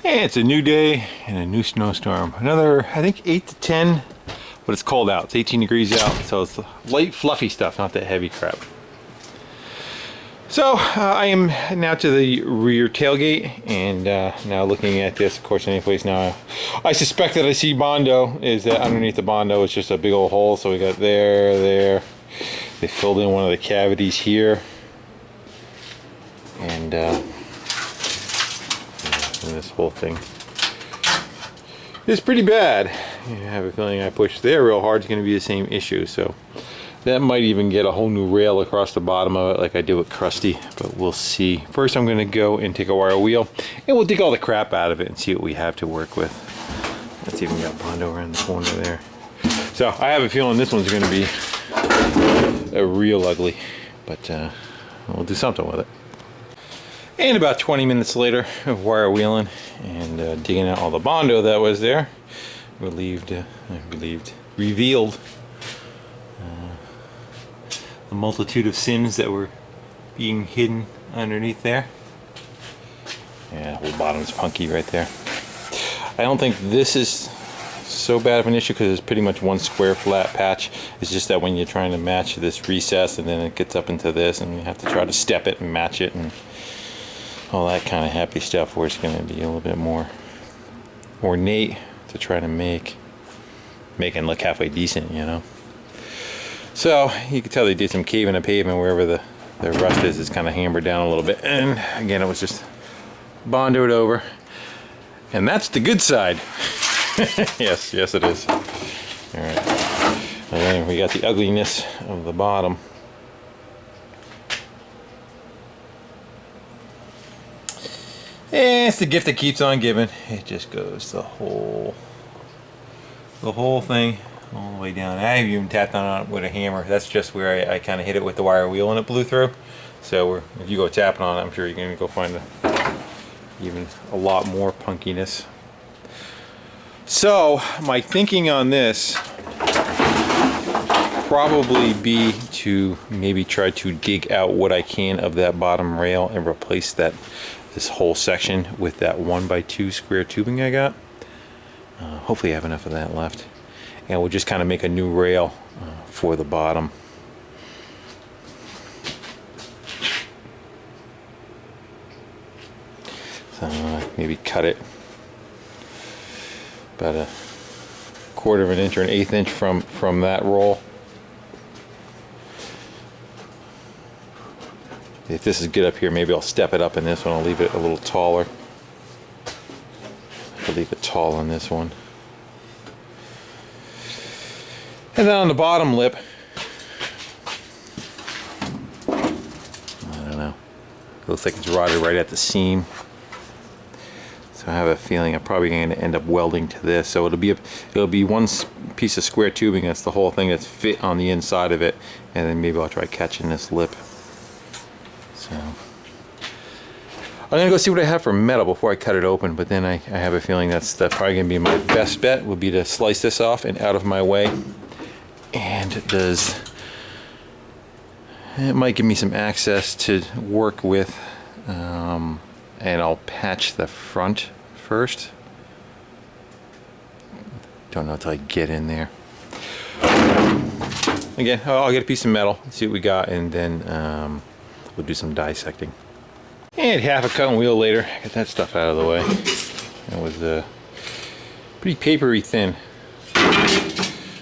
And it's a new day and a new snowstorm. Another, I think 8 to 10, but it's cold out. It's 18 degrees out, so it's light, fluffy stuff, not that heavy crap. So I am now to the rear tailgate, and now looking at this, of course, any place now, I suspect that I see Bondo is that underneath the Bondo is just a big old hole. So we got there. They filled in one of the cavities here, and this whole thing is pretty bad. I have a feeling I pushed there real hard, it's going to be the same issue. So that might even get a whole new rail across the bottom of it like I did with Krusty, but we'll see. First I'm going to go and take a wire wheel and we'll dig all the crap out of it and see what we have to work with. Let's even got Bondo around the corner there. So I have a feeling this one's going to be a real ugly, but we'll do something with it. And about 20 minutes later of wire wheeling and digging out all the Bondo that was there, revealed the multitude of sins that were being hidden underneath there. Yeah, the whole bottom's punky right there. I don't think this is so bad of an issue because it's pretty much one square flat patch. It's just that when you're trying to match this recess and then it gets up into this and you have to try to step it and match it and all that kind of happy stuff, where it's going to be a little bit more ornate to try to make it look halfway decent, you know. So you can tell they did some caving and pavement wherever the rust is. It's kind of hammered down a little bit, and again it was just Bondoed over, and that's the good side. yes it is. All right, and then we got the ugliness of the bottom. And it's the gift that keeps on giving. It just goes the whole thing all the way down. I haven't even tapped on it with a hammer. That's just where I kind of hit it with the wire wheel and it blew through. So if you go tapping on it, I'm sure you're going to go find even a lot more punkiness. So my thinking on this probably be to maybe try to dig out what I can of that bottom rail and replace this whole section with that 1x2 square tubing I got. Hopefully I have enough of that left, and we'll just kind of make a new rail for the bottom. So maybe cut it about a 1/4 of an inch or an 1/8 inch from that roll. If this is good up here, maybe I'll step it up in this one. I'll leave it a little taller. I'll leave it tall on this one. And then on the bottom lip, I don't know, it looks like it's rotted right at the seam. So I have a feeling I'm probably going to end up welding to this. So it'll be one piece of square tubing. That's the whole thing that's fit on the inside of it. And then maybe I'll try catching this lip. So I'm gonna go see what I have for metal before I cut it open, but then I have a feeling that's probably gonna be my best bet, would be to slice this off and out of my way. And it might give me some access to work with, and I'll patch the front first. Don't know until I get in there. Again, I'll get a piece of metal, see what we got, and then we'll do some dissecting. And half a cutting wheel later, get that stuff out of the way. It was pretty papery thin.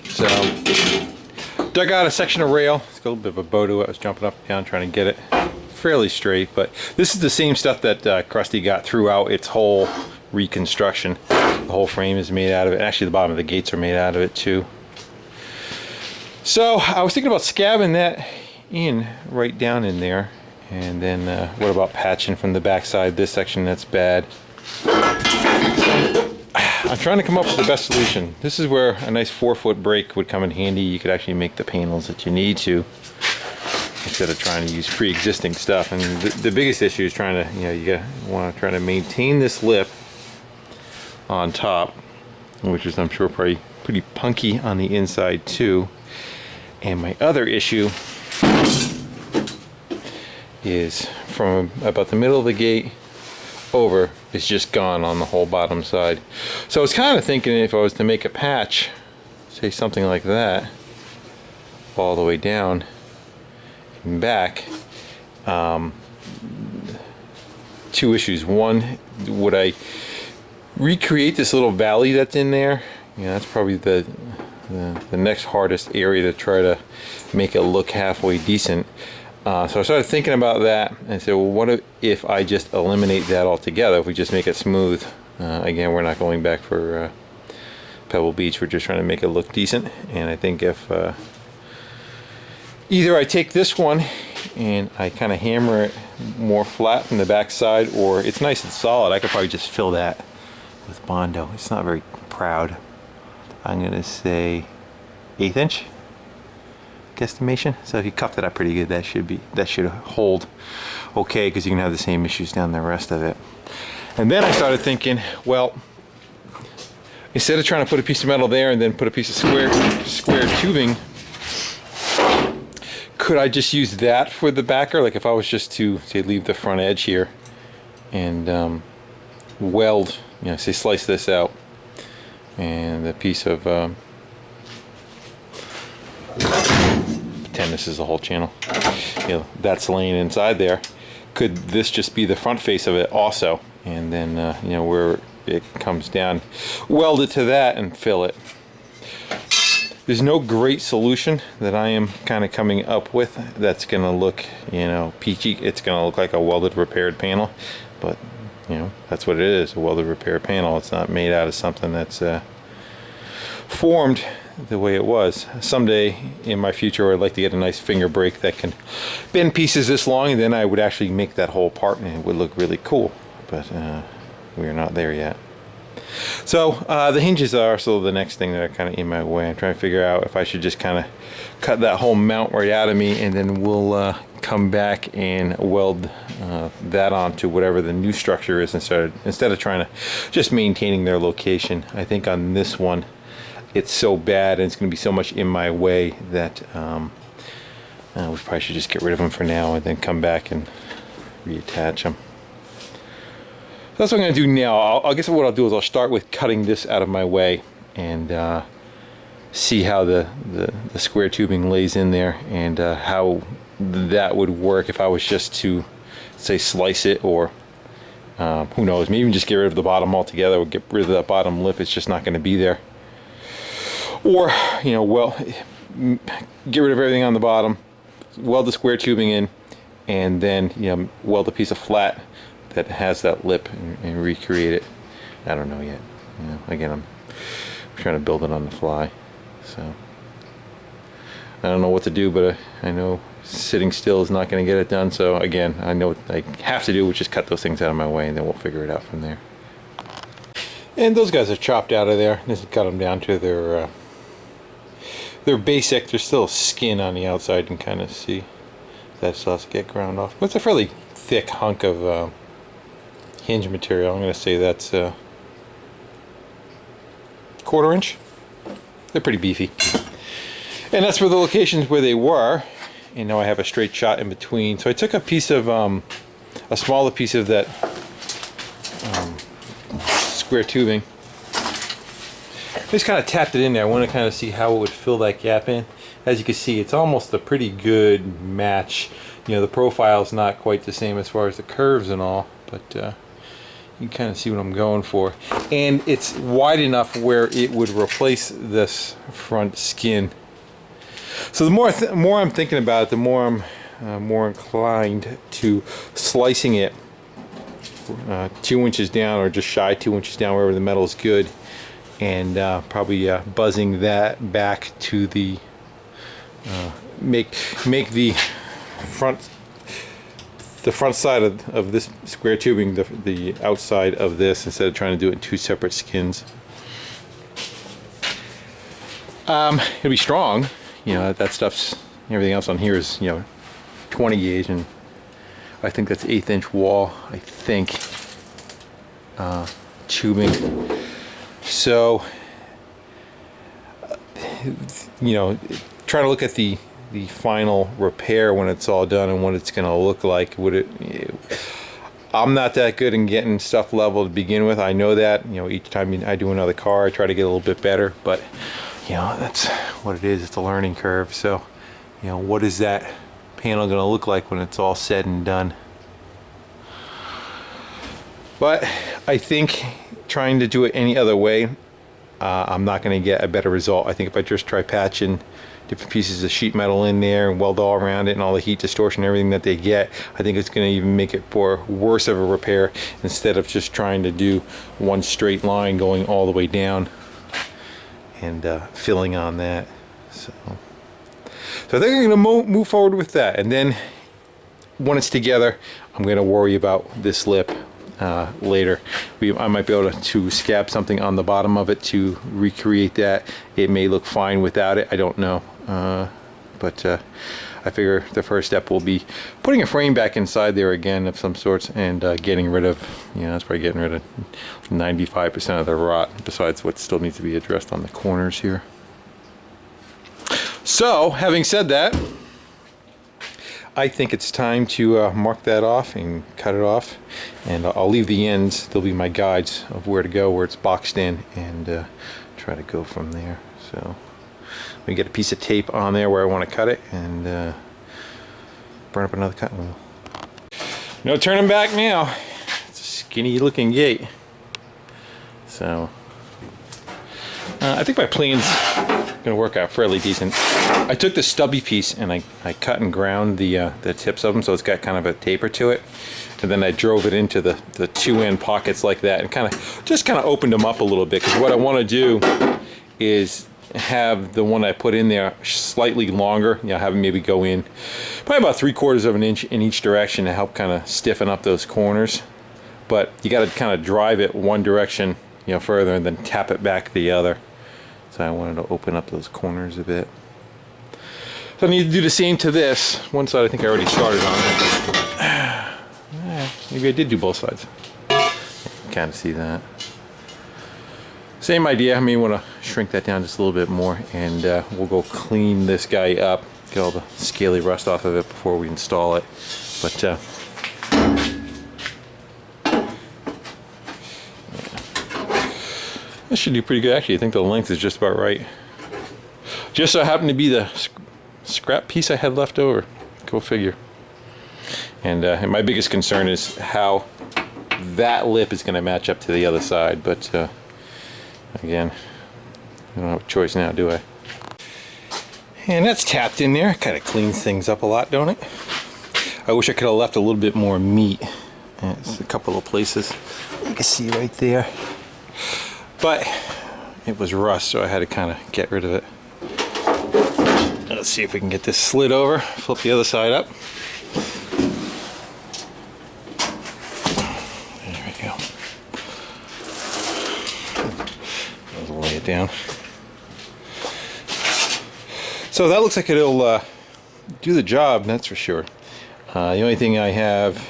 So dug out a section of rail. It's got a little bit of a bow to it. I was jumping up and down trying to get it fairly straight, but this is the same stuff that Krusty got throughout its whole reconstruction. The whole frame is made out of it. Actually, the bottom of the gates are made out of it too. So I was thinking about scabbing that in right down in there, and then what about patching from the back side this section that's bad. I'm trying to come up with the best solution. This is where a nice 4-foot brake would come in handy. You could actually make the panels that you need to instead of trying to use pre-existing stuff. And the biggest issue is trying to, you want to try to maintain this lip on top, which is, I'm sure, probably pretty punky on the inside too. And my other issue is from about the middle of the gate over, is just gone on the whole bottom side. So I was kind of thinking if I was to make a patch, say something like that, all the way down and back, two issues. One, would I recreate this little valley that's in there? You know, that's probably the next hardest area to try to make it look halfway decent. So I started thinking about that and said, well, what if I just eliminate that altogether? If we just make it smooth? Again, we're not going back for Pebble Beach. We're just trying to make it look decent. And I think if either I take this one and I kind of hammer it more flat from the back side, or it's nice and solid, I could probably just fill that with Bondo. It's not very proud. I'm going to say 1/8 inch guesstimation. So if you cuffed it up pretty good, that should hold okay, because you can have the same issues down the rest of it. And then I started thinking, well, instead of trying to put a piece of metal there and then put a piece of square tubing, could I just use that for the backer? Like if I was just to say leave the front edge here and weld, you know, say slice this out, and a piece of pretend this is the whole channel, you know, that's laying inside there. Could this just be the front face of it also, and then you know, where it comes down, weld it to that and fill it? There's no great solution that I am kind of coming up with that's gonna look, you know, peachy. It's gonna look like a welded repaired panel, but you know, that's what it is, a welded repair panel. It's not made out of something that's formed the way it was. Someday in my future, I'd like to get a nice finger brake that can bend pieces this long, and then I would actually make that whole part and it would look really cool, but we're not there yet. So the hinges are still the next thing that are kind of in my way. I'm trying to figure out if I should just kind of cut that whole mount right out of me, and then we'll come back and weld that onto whatever the new structure is, instead of trying to just maintaining their location. I think on this one it's so bad and it's going to be so much in my way that we probably should just get rid of them for now and then come back and reattach them. So that's what I'm going to do now. I guess what I'll do is I'll start with cutting this out of my way and see how the square tubing lays in there, and how that would work if I was just to say slice it, or who knows, maybe even just get rid of the bottom altogether, or get rid of that bottom lip. It's just not going to be there. Or, you know, well, get rid of everything on the bottom, weld the square tubing in, and then, you know, weld a piece of flat that has that lip and recreate it. I don't know yet. You know, again, I'm trying to build it on the fly, so I don't know what to do, but I know sitting still is not going to get it done. So again, I know what I have to do, which is cut those things out of my way, and then we'll figure it out from there. And those guys are chopped out of there. Just cut them down to their basic. There's still skin on the outside, and kind of see that still has to get ground off. But it's a fairly thick hunk of hinge material. I'm going to say that's 1/4 inch. They're pretty beefy. And that's for the locations where they were. And now I have a straight shot in between. So I took a piece of, a smaller piece of that square tubing. Just kind of tapped it in there. I want to kind of see how it would fill that gap in. As you can see, it's almost a pretty good match. You know, the profile's not quite the same as far as the curves and all, but you can kind of see what I'm going for. And it's wide enough where it would replace this front skin. So the more I'm thinking about it, the more I'm more inclined to slicing it 2 inches down, or just shy 2 inches down, wherever the metal is good, and probably buzzing that back to the make the front side of this square tubing the outside of this, instead of trying to do it in two separate skins. It'll be strong. You know, that stuff's, everything else on here is, you know, 20 gauge, and I think that's 1/8 inch wall, I think, tubing. So, you know, try to look at the final repair when it's all done and what it's going to look like. I'm not that good in getting stuff level to begin with. I know that, you know, each time I do another car, I try to get a little bit better, but you know, that's what it is. It's a learning curve. So, you know, what is that panel going to look like when it's all said and done? But I think trying to do it any other way, I'm not going to get a better result. I think if I just try patching different pieces of sheet metal in there and weld all around it and all the heat distortion, everything that they get, I think it's going to even make it for worse of a repair instead of just trying to do one straight line going all the way down and filling on that. So I think I'm going to move forward with that, and then when it's together, I'm going to worry about this lip later. I might be able to scab something on the bottom of it to recreate that. It may look fine without it, I don't know. But I figure the first step will be putting a frame back inside there again of some sorts, and getting rid of, you know, that's probably getting rid of 95% of the rot, besides what still needs to be addressed on the corners here. So, having said that, I think it's time to mark that off and cut it off, and I'll leave the ends. They'll be my guides of where to go, where it's boxed in, and try to go from there. So we get a piece of tape on there where I want to cut it, and burn up another cutting wheel. No turning back now. It's a skinny looking gate. So I think my plan's gonna work out fairly decent. I took the stubby piece and I cut and ground the tips of them, so it's got kind of a taper to it, and then I drove it into the two end pockets like that, and just kind of opened them up a little bit, because what I want to do is have the one I put in there slightly longer, you know, have it maybe go in probably about 3/4 of an inch in each direction to help kind of stiffen up those corners. But you got to kind of drive it one direction, you know, further, and then tap it back the other. So I wanted to open up those corners a bit. So I need to do the same to this. One side I think I already started on. Maybe I did do both sides. You can kind of see that. Same idea. I may want to shrink that down just a little bit more, and we'll go clean this guy up, get all the scaly rust off of it before we install it. But yeah. This should do pretty good, actually. I think the length is just about right. Just so happened to be the scrap piece I had left over. Go figure. And my biggest concern is how that lip is going to match up to the other side. But again, I don't have a choice now, do I? And that's tapped in there. Kind of cleans things up a lot, don't it? I wish I could have left a little bit more meat. It's a couple of places you can see right there. But it was rust, so I had to kind of get rid of it. Let's see if we can get this slid over. Flip the other side up. There we go. I'll lay it down. So that looks like it'll do the job, that's for sure. The only thing I have,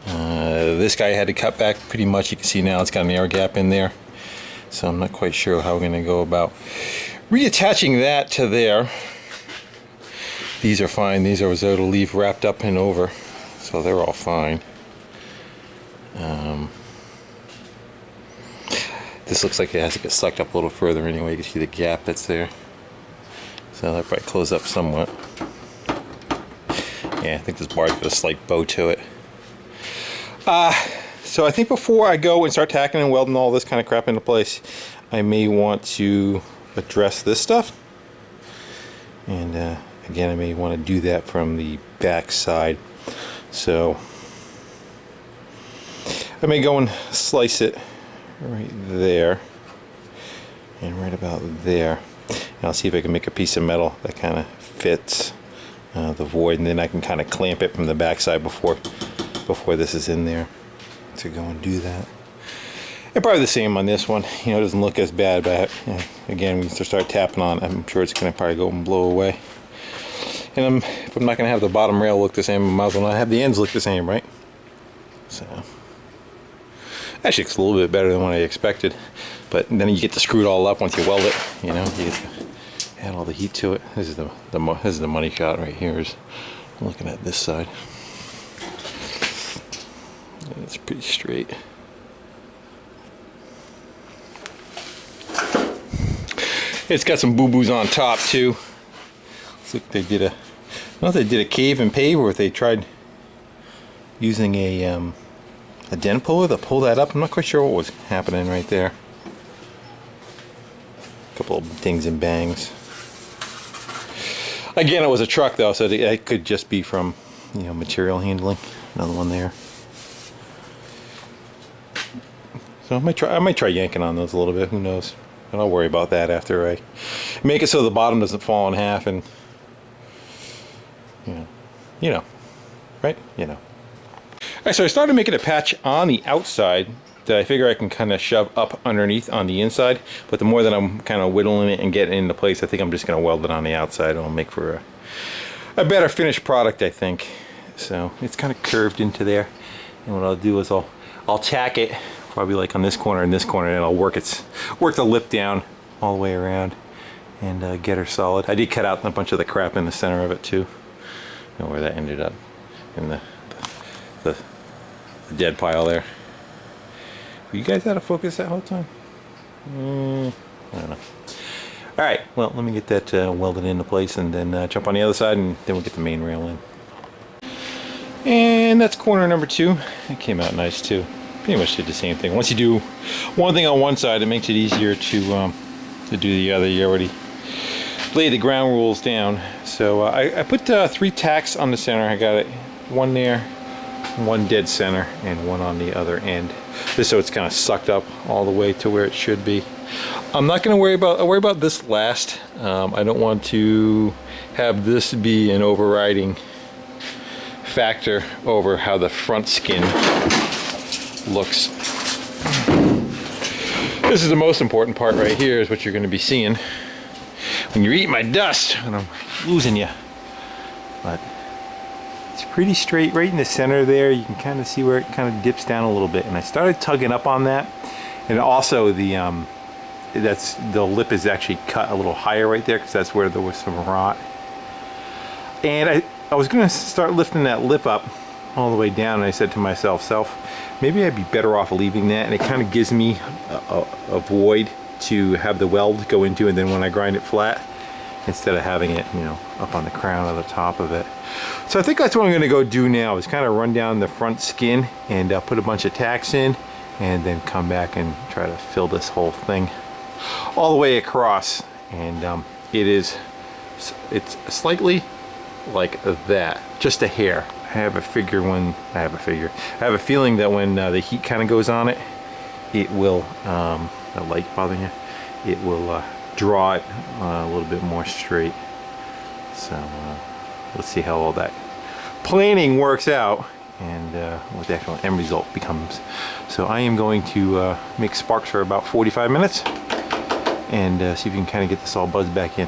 this guy I had to cut back pretty much. You can see now it's got an air gap in there, so I'm not quite sure how we're going to go about reattaching that to there. These are fine. These are to leave wrapped up and over, so they're all fine. This looks like it has to get sucked up a little further anyway. You can see the gap that's there, so that probably close up somewhat. Yeah, I think this bar's got a slight bow to it. So I think before I go and start tacking and welding all this kind of crap into place, I may want to address this stuff. And again, I may want to do that from the back side. So I may go and slice it right there and right about there. And I'll see if I can make a piece of metal that kind of fits the void, and then I can kind of clamp it from the back side before this is in there to go and do that. And probably the same on this one. You know, it doesn't look as bad, but again, when you start tapping on it, I'm sure it's going to probably go and blow away. And if I'm not going to have the bottom rail look the same, I might as well not have the ends look the same, right? So actually, it's a little bit better than what I expected. But then you get to screw it all up once you weld it. You know, you get to add all the heat to it. This is the money shot right here. Is looking at this side. It's pretty straight. It's got some boo-boos on top too. Looks like they did a, I don't know if they did a cave and pave or if they tried using a dent puller to pull that up. I'm not quite sure what was happening right there. A couple of dings and bangs. Again, it was a truck though, so it could just be from, you know, material handling. Another one there. So I might try yanking on those a little bit. Who knows? And I'll worry about that after I make it so the bottom doesn't fall in half and you know, right? You know. Alright, so I started making a patch on the outside that I figure I can kind of shove up underneath on the inside, but the more that I'm kind of whittling it and getting it into place, I think I'm just going to weld it on the outside. It'll make for a better finished product, I think. So it's kind of curved into there, and what I'll do is I'll tack it probably like on this corner and this corner, and I'll work the lip down all the way around and get her solid. I did cut out a bunch of the crap in the center of it too. You know where that ended up in the dead pile there. Were you guys out of focus that whole time? I don't know. Alright, well, let me get that welded into place and then jump on the other side, and then we'll get the main rail in. And that's corner number 2. It came out nice too. Pretty much did the same thing. Once you do one thing on one side, it makes it easier to do the other. You already lay the ground rules down. So I put 3 tacks on the center. I got it, one there, one dead center, and one on the other end. Just so it's kind of sucked up all the way to where it should be. I'm not going to worry about this last. I don't want to have this be an overriding factor over how the front skin looks. This is the most important part right here, is what you're going to be seeing when you eat my dust and I'm losing you. But it's pretty straight right in the center there. You can kind of see where it kind of dips down a little bit, and I started tugging up on that. And also the lip is actually cut a little higher right there, because that's where there was some rot. And I was going to start lifting that lip up all the way down, and I said to myself, maybe I'd be better off leaving that, and it kind of gives me a void to have the weld go into, and then when I grind it flat, instead of having it, you know, up on the crown or the top of it. So I think that's what I'm going to go do now, is kind of run down the front skin and put a bunch of tacks in, and then come back and try to fill this whole thing all the way across. And it's slightly like that, just a hair. I have a feeling that when the heat kind of goes on it, it will, the light bothering you, it will draw it a little bit more straight. So let's see how all that planning works out and what the actual end result becomes. So I am going to make sparks for about 45 minutes and see if we can kind of get this all buzzed back in.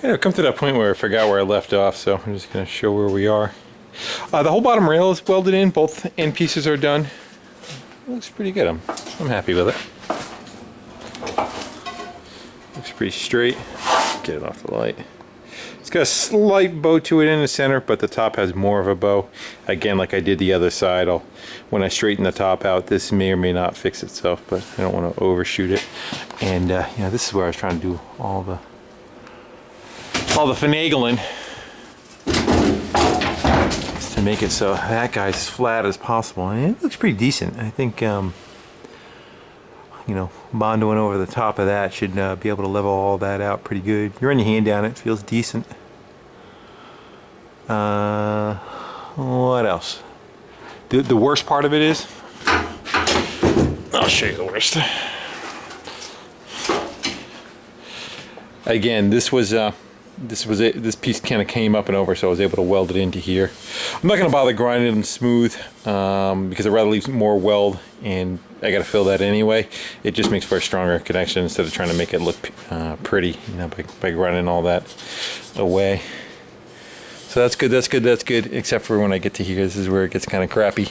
I've come to that point where I forgot where I left off, so I'm just going to show where we are. The whole bottom rail is welded in. Both end pieces are done. It looks pretty good. I'm happy with it. Looks pretty straight. Get it off the light. It's got a slight bow to it in the center, but the top has more of a bow. Again, like I did the other side, when I straighten the top out, this may or may not fix itself, but I don't want to overshoot it. And you know, this is where I was trying to do all the finagling to make it so that guy's as flat as possible, and it looks pretty decent. I think you know, bondoing over the top of that should be able to level all that out pretty good. You run your hand down it, feels decent. What else? The worst part of it is, I'll show you the worst. Again, this was it. This piece kind of came up and over, so I was able to weld it into here. I'm not going to bother grinding them smooth because I'd rather leave more weld, and I got to fill that anyway. It just makes for a stronger connection instead of trying to make it look pretty, you know, by grinding all that away. So that's good. That's good. That's good. Except for when I get to here, this is where it gets kind of crappy.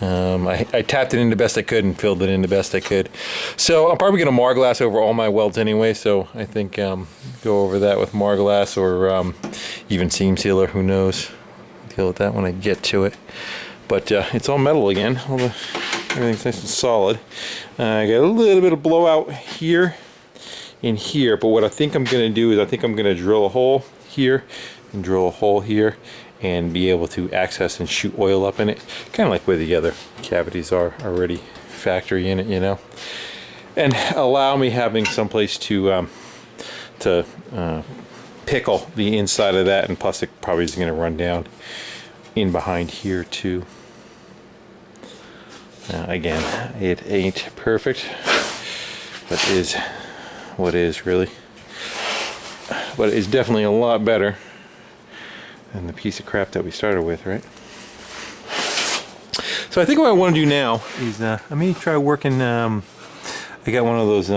I tapped it in the best I could and filled it in the best I could. So I'm probably going to Marglass over all my welds anyway, so I think go over that with Marglass or even seam sealer, who knows. Deal with that when I get to it. but it's all metal again. Everything's nice and solid. I got a little bit of blowout here and here, but what I think I'm going to do is I think I'm going to drill a hole here and drill a hole here and be able to access and shoot oil up in it, kind of like where the other cavities are already factory in it, you know, and allow me having someplace to pickle the inside of that, and plus it probably is going to run down in behind here too. Again, it ain't perfect, but is what is really. But it's definitely a lot better than the piece of crap that we started with, right? So I think what I want to do now is I may try working. I got one of those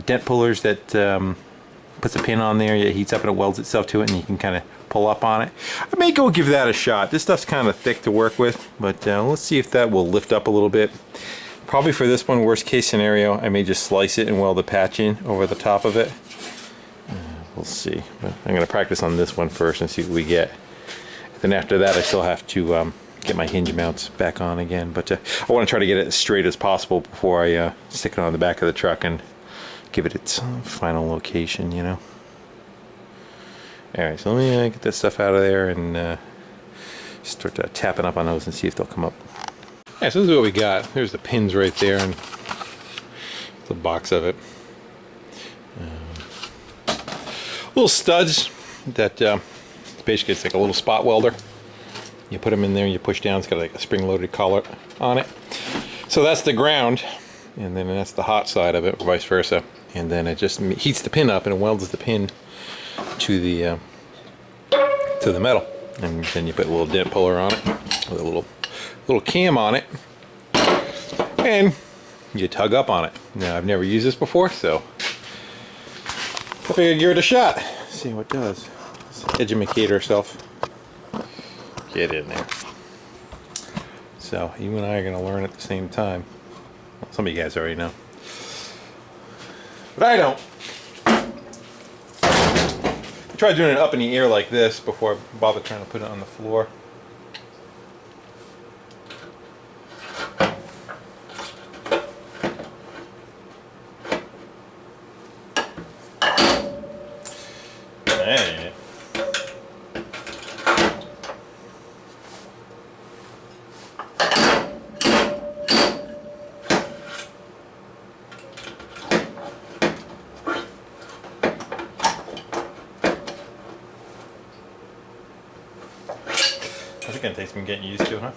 dent pullers that puts a pin on there, it heats up and it welds itself to it, and you can kind of pull up on it. I may go give that a shot. This stuff's kind of thick to work with, but let's see if that will lift up a little bit. Probably for this one, worst case scenario, I may just slice it and weld a patch in over the top of it. We'll see. But I'm going to practice on this one first and see what we get. Then after that, I still have to get my hinge mounts back on again. But I want to try to get it as straight as possible before I stick it on the back of the truck and give it its final location, you know. Alright, so let me get that stuff out of there and start tapping up on those and see if they'll come up. Yeah, so this is what we got. There's the pins right there and the box of it. Little studs that basically it's like a little spot welder. You put them in there and you push down. It's got like a spring-loaded collar on it. So that's the ground, and then that's the hot side of it, or vice versa. And then it just heats the pin up and it welds the pin to the metal. And then you put a little dent puller on it with a little cam on it, and you tug up on it. Now I've never used this before, so I figured give it a shot. See what it does. Let's educate ourselves. Get in there. So you and I are going to learn at the same time. Well, some of you guys already know, but I don't. I tried doing it up in the air like this before I bothered trying to put it on the floor. That's gonna take some getting used to, huh?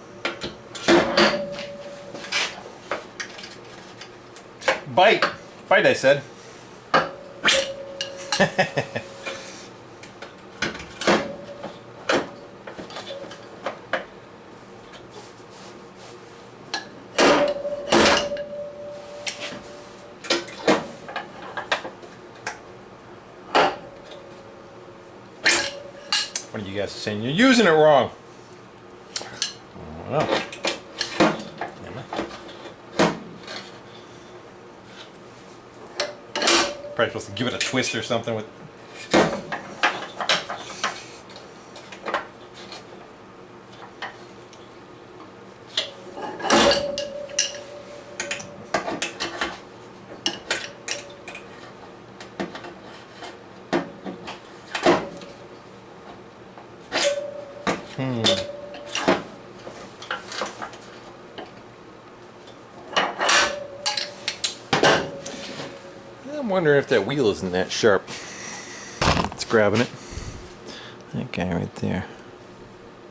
Bite! Bite, I said. One of you guys is saying you're using it wrong. Oh. Probably supposed to give it a twist or something with. I'm wondering if that wheel isn't that sharp. It's grabbing it. That guy right there.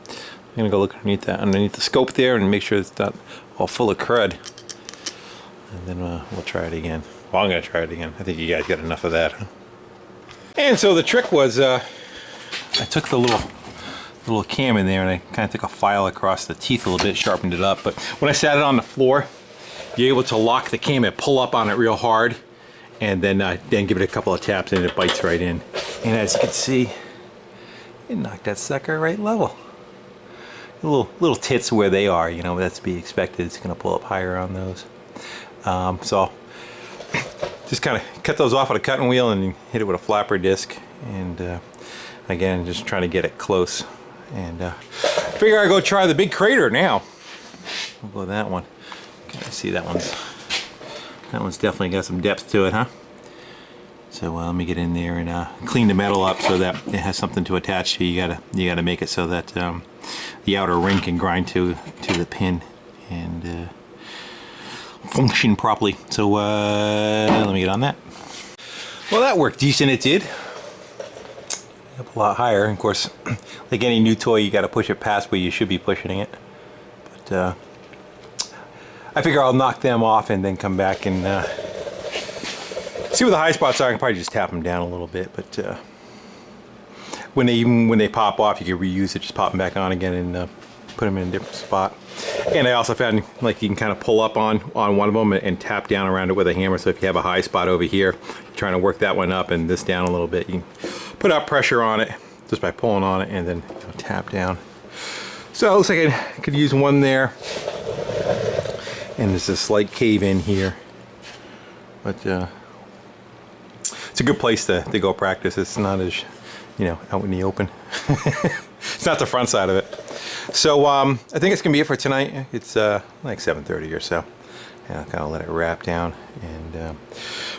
I'm gonna go look underneath the scope there and make sure it's not all full of crud. And then we'll try it again. Well, I'm gonna try it again. I think you guys got enough of that. Huh? And so the trick was, I took the little cam in there and I kind of took a file across the teeth a little bit, sharpened it up. But when I sat it on the floor, you're able to lock the cam and pull up on it real hard, and then give it a couple of taps and it bites right in. And as you can see, it knocked that sucker right level. Little tits where they are, you know, that's to be expected. It's going to pull up higher on those. So just kind of cut those off with a cutting wheel and hit it with a flapper disc. And again, just trying to get it close And figure I'd go try the big crater now. We'll go that one. Okay, see that one's definitely got some depth to it, huh? So let me get in there and clean the metal up so that it has something to attach to. You gotta make it so that the outer ring can grind to the pin and function properly. So let me get on that. Well, that worked decent. It did. Up a lot higher. And of course, like any new toy, you got to push it past where you should be pushing it. But I figure I'll knock them off and then come back and see where the high spots are. I can probably just tap them down a little bit. But when they pop off, you can reuse it. Just pop them back on again and put them in a different spot. And I also found like you can kind of pull up on one of them and tap down around it with a hammer. So if you have a high spot over here, you're trying to work that one up and this down a little bit, you can put out pressure on it just by pulling on it and then tap down. So it looks like I could use one there. And there's a slight cave in here. But it's a good place to go practice. It's not as, out in the open. It's not the front side of it. So I think it's gonna be it for tonight. It's like 7:30 or so. And I'll kind of let it wrap down. And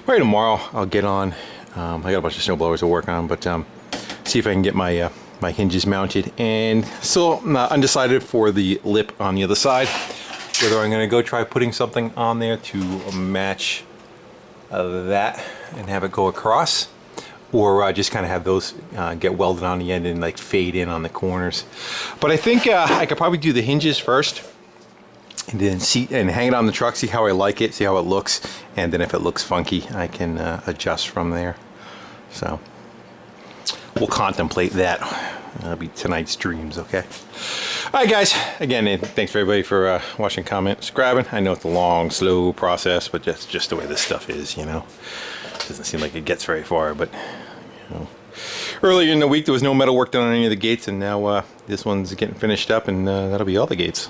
probably tomorrow I'll get on. I got a bunch of snow blowers to work on, but see if I can get my my hinges mounted. And still undecided for the lip on the other side, whether I'm gonna go try putting something on there to match that and have it go across, or just kind of have those get welded on the end and like fade in on the corners. But I think I could probably do the hinges first and then hang it on the truck, see how I like it, see how it looks, and then if it looks funky I can adjust from there. So we'll contemplate that. That'll be tonight's dreams. Okay, alright guys, again, thanks for everybody for watching, comment, subscribing. I know it's a long, slow process, but that's just the way this stuff is, Doesn't seem like it gets very far, but earlier in the week there was no metal work done on any of the gates, and now this one's getting finished up, and that'll be all the gates.